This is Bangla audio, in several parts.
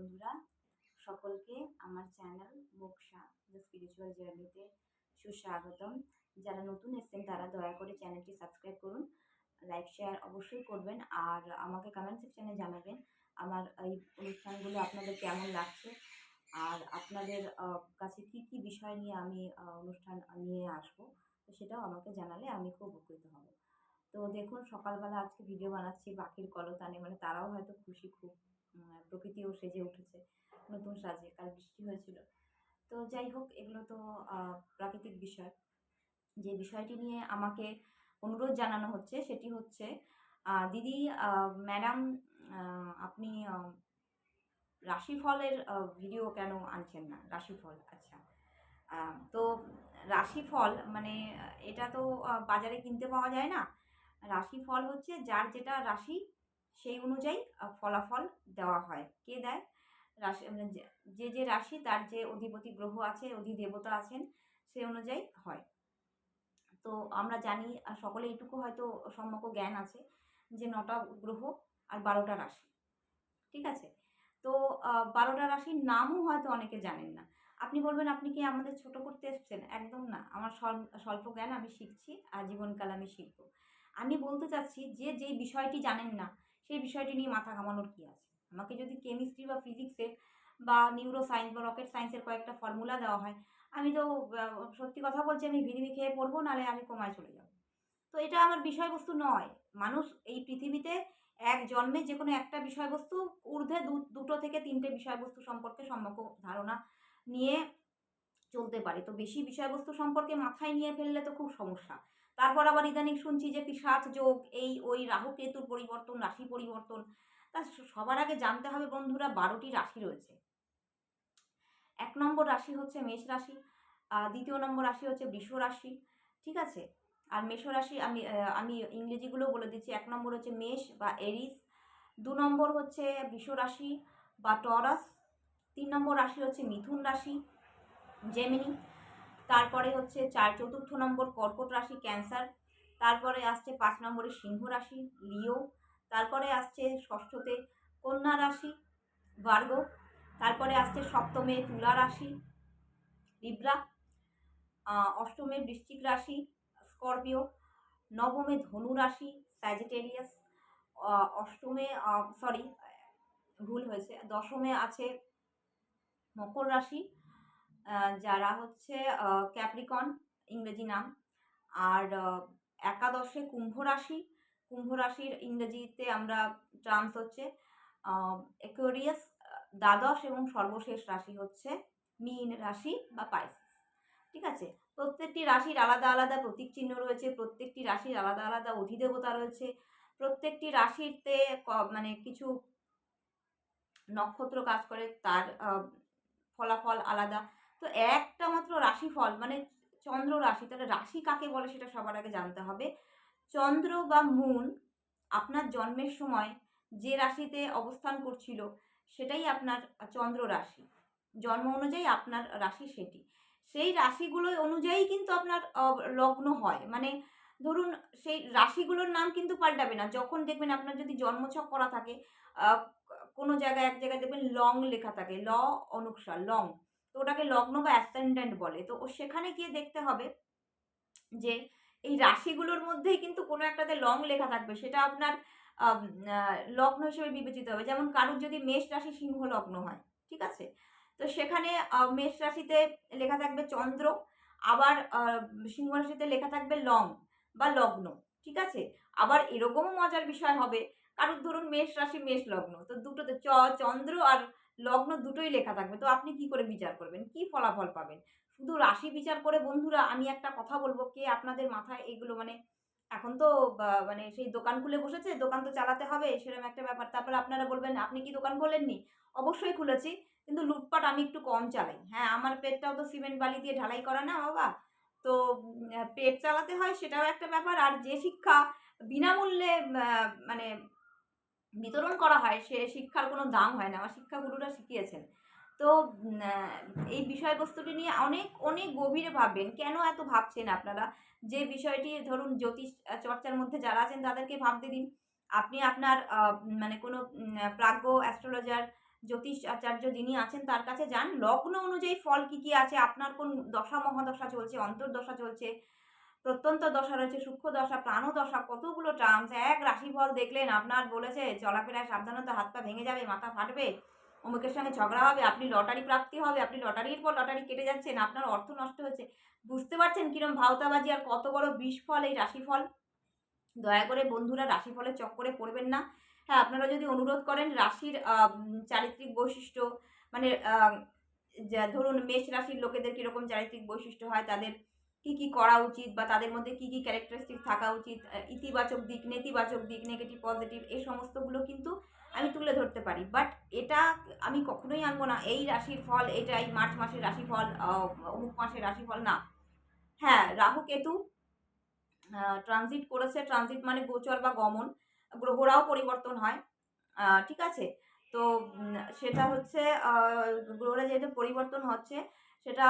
বন্ধুরা, সকলকে আমার চ্যানেল মোক্ষা দ্য স্পিরিচুয়াল জার্নিতে সুস্বাগতম। যারা নতুন এসেছেন তারা দয়া করে চ্যানেলটি সাবস্ক্রাইব করুন, লাইক শেয়ার অবশ্যই করবেন, আর আমাকে কমেন্ট সেকশনে জানাবেন আমার এই অনুষ্ঠানগুলো আপনাদের কেমন লাগছে, আর আপনাদের কাছে কি কি বিষয় নিয়ে আমি অনুষ্ঠান নিয়ে আসবো, তো সেটাও আমাকে জানালে আমি খুব উপকৃত হব। তো দেখুন, সকালবেলা আজকে ভিডিও বানাচ্ছি পাখির কলতানে, মানে তারাও হয়তো খুশি খুব, প্রকৃতিও সেজে উঠেছে নতুন সাজে, কাল বৃষ্টি হয়েছিল। তো যাই হোক, এগুলো তো প্রাকৃতিক বিষয়। যে বিষয়টি নিয়ে আমাকে অনুরোধ জানানো হচ্ছে সেটি হচ্ছে, দিদি, ম্যাডাম, আপনি রাশিফলের ভিডিও কেন আনছেন না? রাশিফল, আচ্ছা। তো রাশিফল মানে এটা তো বাজারে কিনতে পাওয়া যায় না। রাশিফল হচ্ছে যার যেটা রাশি সেই অনুযায়ী ফলাফল দেওয়া হয়। কে দেয়? রাশি মানে যে যে রাশি তার যে অধিপতি গ্রহ আছে, অধিদেবতা আছেন, সে অনুযায়ী হয়। তো আমরা জানি, সকলে এইটুকু হয়তো সম্যক জ্ঞান আছে যে 9টা গ্রহ আর 12টা রাশি। ঠিক আছে? তো 12টা রাশির নামও হয়তো অনেকে জানেন না। আপনি বলবেন, আপনি কি আমাদের ছোট করতে এসেছেন? একদম না। আমার স্বল্প জ্ঞান, আমি শিখছি, আজীবনকাল আমি শিখব। আমি বলতে চাচ্ছি যে যেই বিষয়টি জানেন না, সেই বিষয়টি নিয়ে মাথা ঘামানোর কী আছে? আমাকে যদি কেমিস্ট্রি বা ফিজিক্সের বা নিউরো সায়েন্স বা রকেট সায়েন্সের কয়েকটা ফর্মুলা দেওয়া হয়, আমি তো সত্যি কথা বলছি, আমি ভিড়িমি খেয়ে পড়বো, নাহলে আমি কোমায় চলে যাব। তো এটা আমার বিষয়বস্তু নয়। মানুষ এই পৃথিবীতে এক জন্মে যে কোনো একটা বিষয়বস্তু ঊর্ধ্বে দুটো থেকে 3টে বিষয়বস্তু সম্পর্কে সম্যক ধারণা নিয়ে চলতে পারে। তো বেশি বিষয়বস্তু সম্পর্কে মাথায় নিয়ে ফেললে তো খুব সমস্যা। তারপর আবার ইদানিং শুনছি যে পিশাচ যোগ, এই ওই রাহু কেতুর পরিবর্তন, রাশি পরিবর্তন। তা সবার আগে জানতে হবে বন্ধুরা, 12টি রাশি রয়েছে। 1 নম্বর রাশি হচ্ছে মেষ রাশি, 2য় নম্বর রাশি হচ্ছে বৃষ রাশি। ঠিক আছে? আর মেষ রাশি আমি ইংরেজিগুলো বলে দিচ্ছি। 1 নম্বর হচ্ছে মেষ বা এরিস, 2 নম্বর হচ্ছে বৃষ রাশি বা টরাস, 3 নম্বর রাশি হচ্ছে মিথুন রাশি, জেমিনি। তারপরে হচ্ছে 4র্থ নম্বর কর্কট রাশি, ক্যান্সার। তারপরে আসছে 5 নম্বরে সিংহ রাশি, লিও। তারপরে আসছে 6ঠতে কন্যা রাশি, ভার্গ। তারপরে আসছে 7মে তুলা রাশি, লিব্রা। 8মে বৃশ্চিক রাশি, স্করপিও। 9মে ধনু রাশি, স্যাজিটেরিয়াস। 8মে ভুল হয়েছে, 10মে আছে মকর রাশি, যারা হচ্ছে ক্যাপ্রিকন ইংরেজি নাম। আর একাদশে কুম্ভ রাশি। কুম্ভ রাশির ইংরেজিতে আমরা টার্মস হচ্ছে অ্যাকোয়ারিয়াস। দ্বাদশ এবং সর্বশেষ রাশি হচ্ছে মীন রাশি বা পাইসিস। ঠিক আছে? প্রত্যেকটি রাশির আলাদা আলাদা প্রতীক চিহ্ন রয়েছে, প্রত্যেকটি রাশির আলাদা আলাদা অধিদেবতা রয়েছে, প্রত্যেকটি রাশিতে মানে কিছু নক্ষত্র কাজ করে, তার ফলাফল আলাদা। তো একটা মাত্র রাশিফল মানে চন্দ্র রাশি, তাহলে রাশি কাকে বলে সেটা সবার আগে জানতে হবে। চন্দ্র বা মুন আপনার জন্মের সময় যে রাশিতে অবস্থান করছিল সেটাই আপনার চন্দ্র রাশি। জন্ম অনুযায়ী আপনার রাশি সেটি। সেই রাশিগুলো অনুযায়ী কিন্তু আপনার লগ্ন হয়। মানে ধরুন, সেই রাশিগুলোর নাম কিন্তু পাল্টাবে না। যখন দেখবেন আপনার যদি জন্মছক করা থাকে, কোনো জায়গায় এক জায়গায় দেখবেন লং লেখা থাকে, ল অনুসার লং, তো ওটাকে লগ্ন বা অ্যাসেন্ডেন্ট বলে। তো সেখানে গিয়ে দেখতে হবে যে এই রাশিগুলোর মধ্যেই কিন্তু কোনো একটাতে লং লেখা থাকবে, সেটা আপনার লগ্ন হিসেবে বিবেচিত হবে। যেমন কারুর যদি মেষ রাশি সিংহ লগ্ন হয়, ঠিক আছে, তো সেখানে মেষ রাশিতে লেখা থাকবে চন্দ্র, আবার সিংহ রাশিতে লেখা থাকবে লং বা লগ্ন। ঠিক আছে? আবার এরকমও মজার বিষয় হবে, কারুর ধরুন মেষ রাশি মেষ লগ্ন, তো দুটোতে চন্দ্র আর লগ্ন দুটোই লেখা থাকবে। তো আপনি কি করে বিচার করবেন? কি ফলাফল পাবেন? শুধু রাশি বিচার করে বন্ধুরা, আমি একটা কথা বলবো, কে আপনাদের মাথায় এগুলো মানে এখন তো মানে সেই দোকান খুলে বসেছে, দোকান তো চালাতে হবে, সেরকম একটা ব্যাপার। তারপরে আপনারা বলবেন, আপনি কি দোকান খোলেননি? অবশ্যই খুলেছি, কিন্তু লুটপাট আমি একটু কম চালাই। হ্যাঁ, আমার পেটটাও তো সিমেন্ট বালি দিয়ে ঢালাই করা না বাবা। তো পেট চালাতে হয়, সেটাও একটা ব্যাপার। আর যে শিক্ষা বিনামূল্যে মানে বিতরণ করা হয়, সে শিক্ষার কোনো দাম হয় না। আমার শিক্ষাগুরুরা শিখিয়েছেন। তো এই বিষয়বস্তুটি নিয়ে অনেক অনেক গভীরে ভাববেন। কেন এত ভাবছেন আপনারা? যে বিষয়টি ধরুন জ্যোতিষ চর্চার মধ্যে যারা আছেন তাদেরকে ভাবতে দিন। আপনি আপনার মানে কোনো প্রাজ্ঞ অ্যাস্ট্রোলজার জ্যোতিষ আচার্য যিনি আছেন তার কাছে যান, লগ্ন অনুযায়ী ফল কি কি আছে, আপনার কোন দশা মহাদশা চলছে, অন্তর্দশা চলছে, প্রত্যন্ত দশা রয়েছে, সূক্ষ্ম দশা, প্রাণদশা, কতগুলো টার্মস। এক রাশিফল দেখলেন আপনার বলেছে চলাফেরায় সাবধানতা, হাত পা ভেঙে যাবে, মাথা ফাটবে, অমুকের সঙ্গে ঝগড়া হবে, আপনি লটারি প্রাপ্তি হবে, আপনি লটারির পর লটারি কেটে যাচ্ছেন, আপনার অর্থ নষ্ট হচ্ছে। বুঝতে পারছেন কিরম ভাওতাবাজি আর কত বড় বিষফল এই রাশিফল। দয়া করে বন্ধুরা রাশিফলের চক্করে পড়বেন না। হ্যাঁ, আপনারা যদি অনুরোধ করেন রাশির চারিত্রিক বৈশিষ্ট্য, মানে যা ধরুন মেষ রাশির লোকেদের কীরকম চারিত্রিক বৈশিষ্ট্য হয়, তাদের কি কি করা উচিত বা তাদের মধ্যে কি কি ক্যারেক্টারিস্টিক থাকা উচিত, ইতিবাচক দিক, নেতিবাচক দিক, নেগেটিভ পজিটিভ, এই সমস্তগুলো কিন্তু আমি তুলে ধরতে পারি। বাট এটা আমি কখনোই আনবো না এই রাশির ফল, এটা এই মার্চ মাসের রাশিফল, অমুক মাসের রাশিফল না। হ্যাঁ, রাহু কেতু ট্রানজিট করেছে। ট্রানজিট মানে গোচর বা গমন, গ্রহরাও পরিবর্তন হয়। ঠিক আছে? তো সেটা হচ্ছে গ্রহরা যেহেতু পরিবর্তন হচ্ছে, সেটা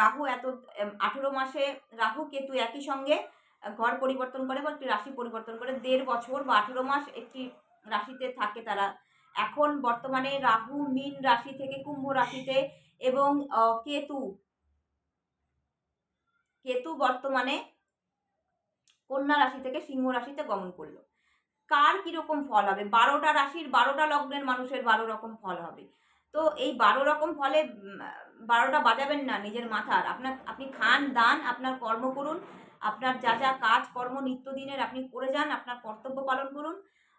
রাহু এত 18 মাসে রাহু কেতু একই সঙ্গে ঘর পরিবর্তন করে বা একটি রাশি পরিবর্তন করে 1.5 বছর বা 18 মাস একটি রাশিতে থাকে তারা। এখন বর্তমানে রাহু মীন রাশি থেকে কুম্ভ রাশিতে এবং কেতু কেতু বর্তমানে কন্যা রাশি থেকে সিংহ রাশিতে গমন করলো। কার কিরকম ফল হবে, 12টা রাশির 12টা লগ্নের মানুষের 12 রকম ফল হবে। তো এই 12 রকম ফলে 12টা বাজাবেন না নিজের মাথার। আপনি খান দান, আপনার কর্ম করুন, আপনার যা যা কাজ কর্ম নিত্যদিনের আপনি করে যান, আপনার কর্তব্য পালন করুন।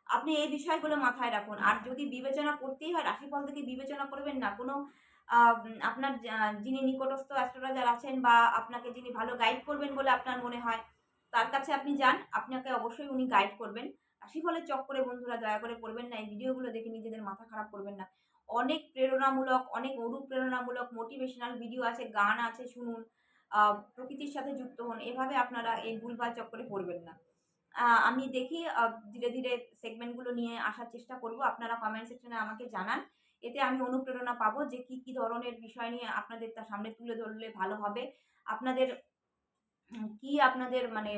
আপনি এই বিষয়গুলো মাথায় রাখুন। আর যদি বিবেচনা করতেই হয় রাশিফল থেকে বিবেচনা করবেন না, কোনো আপনার যিনি নিকটস্থ অ্যাস্ট্রোলজার আছেন বা আপনাকে যিনি ভালো গাইড করবেন বলে আপনার মনে হয়, তার কাছে আপনি যান, আপনাকে অবশ্যই উনি গাইড করবেন। রাশিফলের চক্করে বন্ধুরা দয়া করে পড়বেন না, এই ভিডিওগুলো দেখে নিজেদের মাথা খারাপ করবেন না। অনেক প্রেরণামূলক, অনেক অনুপ্রেরণামূলক মোটিভেশনাল ভিডিও আছে, গান আছে, শুনুন। প্রকৃতির সাথে যুক্ত হন। এভাবে আপনারা এই ভুলভাল চক্করে পড়বেন না। আমি দেখি ধীরে ধীরে সেগমেন্টগুলো নিয়ে আসার চেষ্টা করব। আপনারা কমেন্ট সেকশনে আমাকে জানান। এতে আমি অনুপ্রেরণা পাবো যে কি কি ধরনের বিষয় নিয়ে আপনাদের তার সামনে তুলে ধরলে ভালো হবে। আপনাদের কি আপনাদের মানে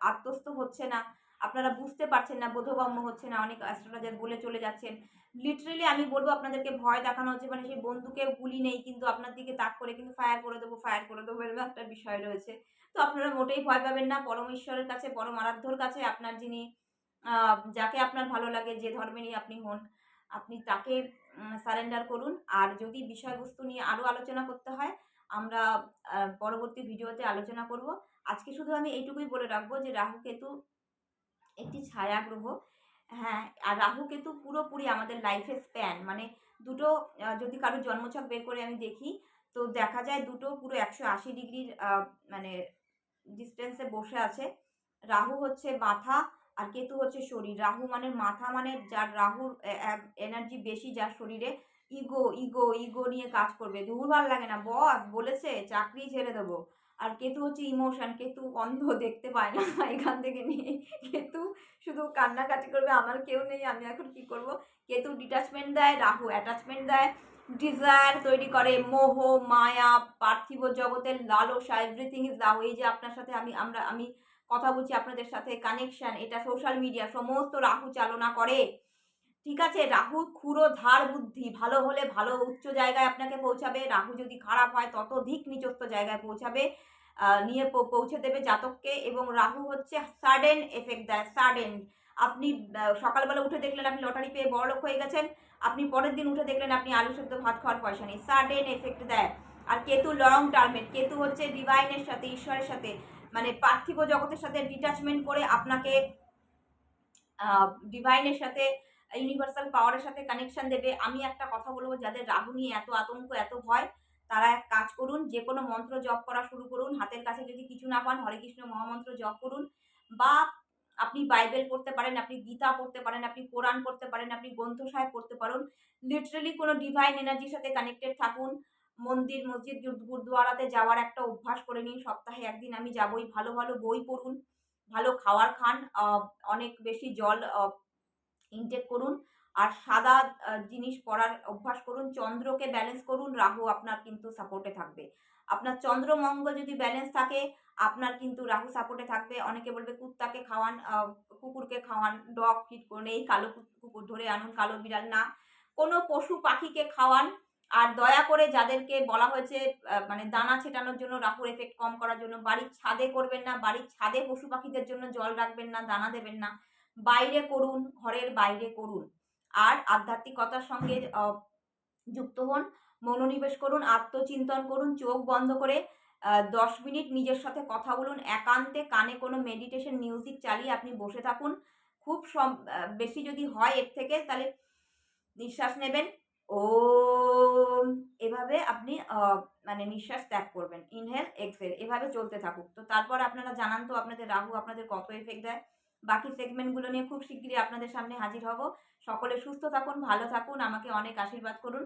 আত্মস্থ হচ্ছে না, আপনারা বুঝতে পারছেন না, বোধগম্য হচ্ছে না, অনেক অ্যাস্ট্রোলজার বলে চলে যাচ্ছেন। লিটারেলি আমি বলবো আপনাদেরকে ভয় দেখানো হচ্ছে, মানে সেই বন্দুকে গুলি নেই কিন্তু আপনার দিকে তাক করে কিন্তু ফায়ার করে দেবো, ফায়ার করে দেবো, এরকম একটা বিষয় রয়েছে। তো আপনারা মোটেই ভয় পাবেন না। পরম ঈশ্বরের কাছে, পরম আরাধ্যর কাছে, আপনার যিনি যাকে আপনার ভালো লাগে, যে ধর্মেরই আপনি হন, আপনি তাকে সারেন্ডার করুন। আর যদি বিষয়বস্তু নিয়ে আরও আলোচনা করতে হয়, আমরা পরবর্তী ভিডিওতে আলোচনা করব। আজকে শুধু আমি এইটুকুই বলে রাখবো যে রাহু কেতু একটি ছায়া গ্রহ। হ্যাঁ, আর রাহু কেতু পুরোপুরি আমাদের লাইফের স্প্যান, মানে দুটো যদি কারোর জন্মছক বের করে আমি দেখি, তো দেখা যায় দুটো পুরো 180 ডিগ্রির মানে ডিস্টেন্সে বসে আছে। রাহু হচ্ছে মাথা আর কেতু হচ্ছে শরীর। রাহু মানে মাথা, মানে যার রাহুর এনার্জি বেশি, যার শরীরে ইগো ইগো ইগো নিয়ে কাজ করবে, ধুর ভাল লাগে না, বস বলেছে চাকরি ছেড়ে দেবো। আর কেতু হচ্ছে ইমোশন, কেতু অন্ধ, দেখতে পায় না এখান থেকে নিয়ে কেতু শুধু কান্নাকাটি করবে, আমার কেউ নেই, আমি এখন কি করব। কেতু ডিটাচমেন্ট দেয়, রাহু অ্যাটাচমেন্ট দেয়, ডিজায়ার তৈরি করে, মোহ, মায়া, পার্থিব জগতের লালসা, এভরিথিং ইজ রাহু। এই যে আপনার সাথে আমি কথা বলছি, আপনাদের সাথে কানেকশন, এটা সোশ্যাল মিডিয়া সমস্ত রাহু চালনা করে। ঠিক আছে? রাহু ক্ষুরোধার বুদ্ধি, ভালো হলে ভালো উচ্চ জায়গায় আপনাকে পৌঁছাবে, রাহু যদি খারাপ হয় ততোধিক নিচস্থ জায়গায় পৌঁছাবে, নিয়ে পৌঁছে দেবে জাতককে। এবং রাহু হচ্ছে সাডেন এফেক্ট দেয়, সাডেন। আপনি সকালবেলা উঠে দেখলেন আপনি লটারি পেয়ে বড়লোক হয়ে গেছেন, আপনি পরের দিন উঠে দেখলেন আপনি আলু সেদ্ধ ভাত খাওয়ার পয়সা নেই, সাডেন এফেক্ট দেয়। আর কেতু লং টার্মের, কেতু হচ্ছে ডিভাইনের সাথে, ঈশ্বরের সাথে, মানে পার্থিব জগতের সাথে ডিটাচমেন্ট করে আপনাকে ডিভাইনের সাথে, ইউনিভার্সাল পাওয়ারের সাথে কানেকশন দেবে। আমি একটা কথা বলবো, যাদের রাহু নিয়ে এত আতঙ্ক, এত ভয়, তারা এক কাজ করুন, যে কোনো মন্ত্র জপ করা শুরু করুন। হাতের কাছে যদি কিছু না পান, হরে কৃষ্ণ মহামন্ত্র জপ করুন, বা আপনি বাইবেল পড়তে পারেন, আপনি গীতা পড়তে পারেন, আপনি কোরআন পড়তে পারেন, আপনি গ্রন্থ সাহেব পড়তে পারেন। লিটারেলি কোনো ডিভাইন এনার্জির সাথে কানেক্টেড থাকুন। মন্দির, মসজিদ, গুরুদুয়ারাতে যাওয়ার একটা অভ্যাস করে নিন, সপ্তাহে একদিন আমি যাবই। ভালো ভালো বই পড়ুন, ভালো খাওয়ার খান, অনেক বেশি জল ইনটেক করুন, আর সাদা জিনিস পরার অভ্যাস করুন, চন্দ্রকে ব্যালেন্স করুন, রাহু আপনার কিন্তু সাপোর্টে থাকবে। আপনার চন্দ্রমঙ্গল যদি ব্যালেন্স থাকে আপনার কিন্তু রাহু সাপোর্টে থাকবে। অনেকে বলবে কুত্তাকে খাওয়ান, কুকুরকে খাওয়ান, ডগ ফিড করুন, এই কালো কুকুর ধরে আনুন, কালো বিড়াল না। কোনো পশু পাখিকে খাওয়ান। আর দয়া করে যাদেরকে বলা হয়েছে মানে দানা ছেটানোর জন্য, রাহুর এফেক্ট কম করার জন্য, বাড়ির ছাদে করবেন না, বাড়ির ছাদে পশু পাখিদের জন্য জল রাখবেন না, দানা দেবেন না। বাইরে করুন, ঘরের বাইরে করুন। আর আধ্যাত্মিকতার সঙ্গে যুক্ত হন, মনোনিবেশ করুন, আত্মচিন্তন করুন, চোখ বন্ধ করে ১০ মিনিট নিজের সাথে কথা বলুন। একান্তে কানে কোনো মেডিটেশন মিউজিক চালিয়ে আপনি বসে থাকুন। খুব বেশি যদি হয় এর থেকে, তাহলে নিঃশ্বাস নেবেন, ওম, এভাবে আপনি মানে নিঃশ্বাস ত্যাগ করবেন। ইনহেল, এক্সহেল এভাবে চলতে থাকুক। তো তারপর আপনারা জানান তো আপনাদের রাহু আপনাদের কত এফেক্ট দেয়। বাকি সেগমেন্টগুলো নিয়ে খুব শিগগিরই আপনাদের সামনে হাজির হব। সকলে সুস্থ থাকুন, ভালো থাকুন, আমাকে অনেক আশীর্বাদ করুন।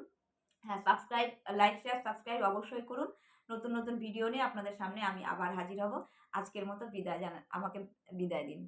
হ্যাঁ, সাবস্ক্রাইব, লাইক, শেয়ার, সাবস্ক্রাইব অবশ্যই করুন। নতুন নতুন ভিডিও নিয়ে আপনাদের সামনে আমি আবার হাজির হব। আজকের মতো বিদায় আমাকে বিদায় দিন।